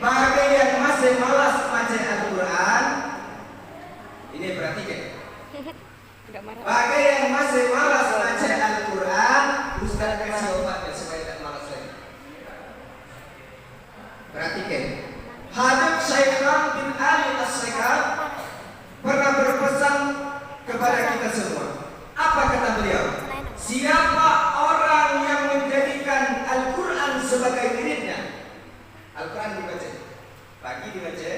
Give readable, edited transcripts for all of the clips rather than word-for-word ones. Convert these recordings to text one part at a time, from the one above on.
Bagi yang masih malas baca Al-Quran, ini perhatikan. Bagi yang masih malas baca Al-Quran, Ustaz kasih obatnya supaya tidak malas lagi. Perhatikan. Habib Syaikhah bin Ali As-Syaikhah pernah berpesan kepada kita semua. Apa kata beliau? Siapa orang yang menjadikan Al-Quran sebagai wiridnya? Al-Quran dibaca pagi, dibaca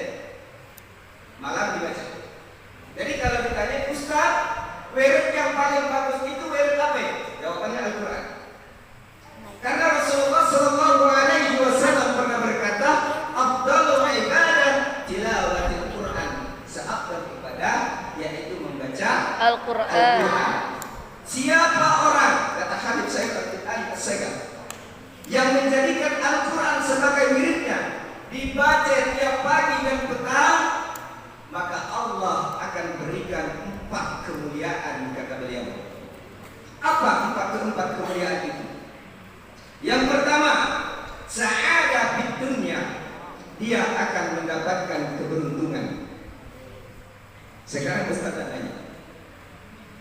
malam, dibaca. Jadi kalau ditanya, Ustaz, wirid yang paling bagus itu wirid apa? Jawabannya Al-Quran. Karena Rasulullah SAW pernah berkata, afdalul ibadah tilawatil Quran. Seafdal ibadah yaitu membaca Al-Quran. Siapa orang, kata Habib Syaikhah bin Ali As-Syaikhah, yang menjadikan Al-Quran sebagai wiridnya, dibaca tiap pagi dan petang, maka Allah akan berikan 4 kemuliaan, kata beliau. Apa 4 kemuliaan itu? Yang pertama, sa'adah fid dunya, dia akan mendapatkan keberuntungan. Sekarang Ustaz tanya,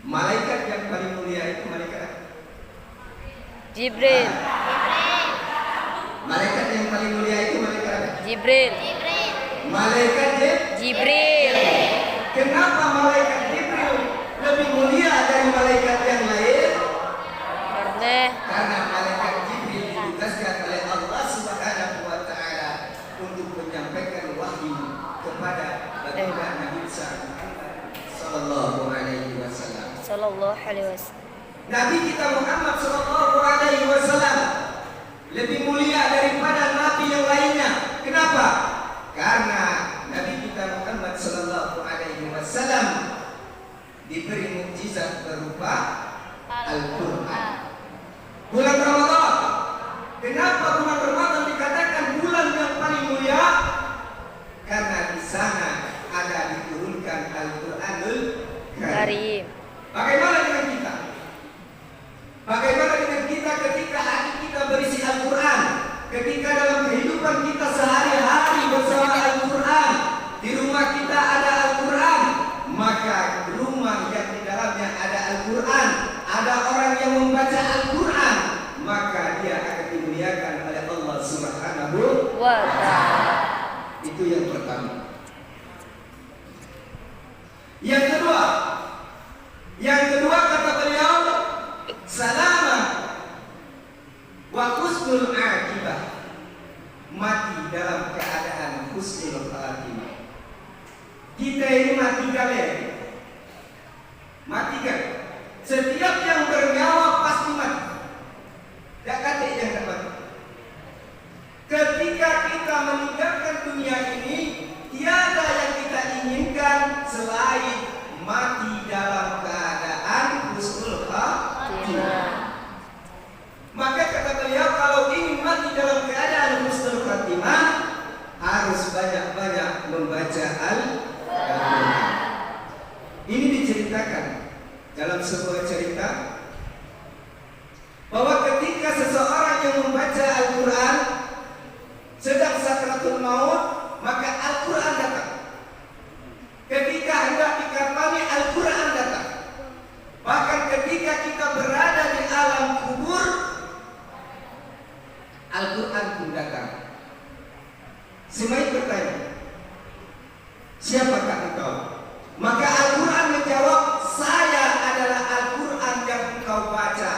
malaikat yang paling mulia itu malaikat apa? Jibril. Malaikat yang paling mulia itu malaikat apa? Jibril. Malaikat Jibril. Kenapa malaikat Jibril lebih mulia dari malaikat yang lain? Karena malaikat Jibril ditugaskan oleh Allah Subhanahu wa taala untuk menyampaikan wahyu kepada baginda Nabi sallallahu alaihi wasallam. Nabi kita Muhammad sallallahu alaihi wasallam lebih mulia daripada nabi yang lainnya. Kenapa? Karena Nabi kita Muhammad sallallahu alaihi wasallam diberi mukjizat berupa Al-Quran. Bulan Ramadan. Kenapa bulan Ramadan dikatakan bulan yang paling mulia? Karena di sana ada diturunkan Al-Quranul Karim. Bagaimana dengan kita? Bagaimana dengan kita ketika hati kita berisi Al-Quran? Ketika dalam kehidupan kita sehari-hari bersama Al-Quran, di rumah kita ada Al-Quran, maka rumah yang di dalamnya ada Al-Quran, ada orang yang membaca Al-Quran, maka dia akan dimuliakan oleh Allah Subhanahu wa ta'ala. Itu yang pertama. Yang kedua kata beliau, salama wa husnul aqibah, mati dalam keadaan husnul khatimah. Kita ini mati kalian, mati kan? Setiap yang bernyawa pasti mati. Tak ada yang tak mati. Ketika kita meninggalkan dunia ini, tiada yang kita inginkan selain mati dalam keadaan husnul khatimah. Maka kata beliau, kalau ingin mati dalam keadaan husnul khatimah, harus banyak-banyak membaca Al-Quran. Ini diceritakan dalam sebuah cerita bahwa ketika seseorang yang membaca Al-Quran sedang sakratul maut, maka Al-Quran datang. Ketika hendak dikafani, Al-Quran datang. Bahkan ketika kita berada di alam kubur, Al-Quran pun datang. Semai bertanya, siapakah engkau? Maka Al-Quran menjawab, saya adalah Al-Quran yang engkau baca.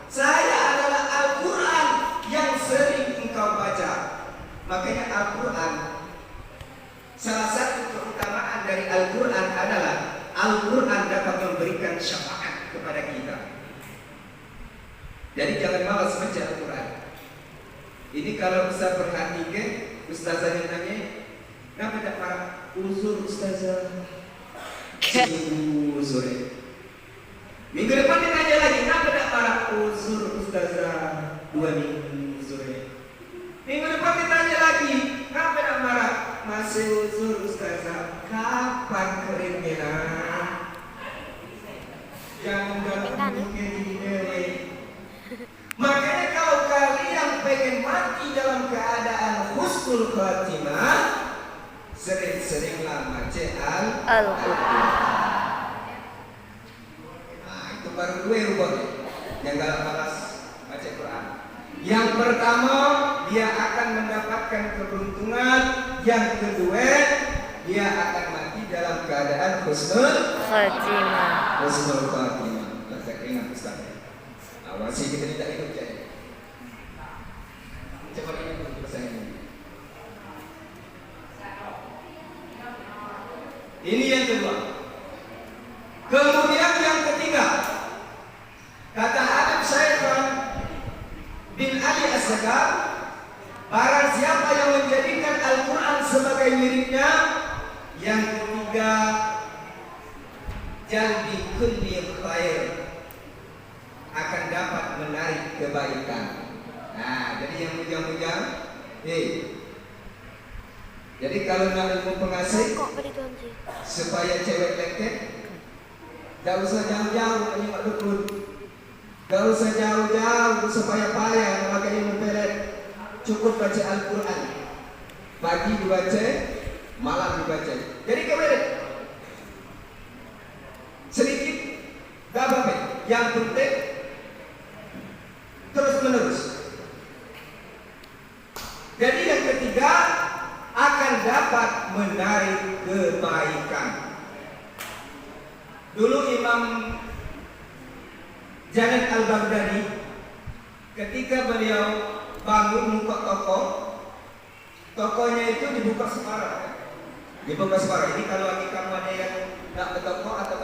Saya adalah Al-Quran yang sering engkau baca. Makanya Al-Quran, salah satu keutamaan dari Al-Quran adalah Al-Quran dapat memberikan syafaat kepada kita. Jadi jangan malas baca Al-Quran. Ini kalau bisa perhatikan, ustazahnya tanya, kenapa tidak para uzur ustazah? Uzur. Minggu depan dia tanya lagi, kenapa tidak para uzur ustazah? 2 minggu uzur. Minggu depan dia tanya lagi, kenapa tidak marah? Masih uzur ustazah? Kapan keringnya? Jangan mikir dewe. Makanya kalau kalian pengen mati dalam keadaan husnul khatimah, jamaah, sering-seringlah baca Al-Qur'an. Nah, itu baru dua rukun yang gak malas baca Quran. Yang pertama, dia akan mendapatkan keberuntungan. Yang kedua, dia akan mati dalam keadaan husnul Khatimah. husnul khatimah. Kita ingat Ustaz. Awasi kita tidak hidup jadi. Coba ini dulu pesan ini. Ini yang kedua. Kemudian yang ketiga, kata Habib Syaikhon bin Ali As-Sakar, barang siapa yang menjadikan Al-Quran sebagai miliknya. Yang ketiga, jalbi kulli khair, akan dapat menarik kebaikan. Nah, jadi yang bujang-bujang, jadi kalau nak ilmu pengasih supaya cewek leket, gak usah jauh-jauh menyimak dukun, gak usah jauh-jauh supaya payah memakai ilmu pelet. Cukup baca Al-Quran, pagi dibaca, malam dibaca. Jadi kebelet sedikit, gak apa-apa. Yang penting terus menerus. Jadi yang ketiga, akan dapat menarik kebaikan. Dulu Imam Janet Al-Baghdadi, ketika beliau bangun buka toko, tokonya itu dibuka separuh. Dibuka separuh. Ini kalau lagi kamu ada yang nak ke toko atau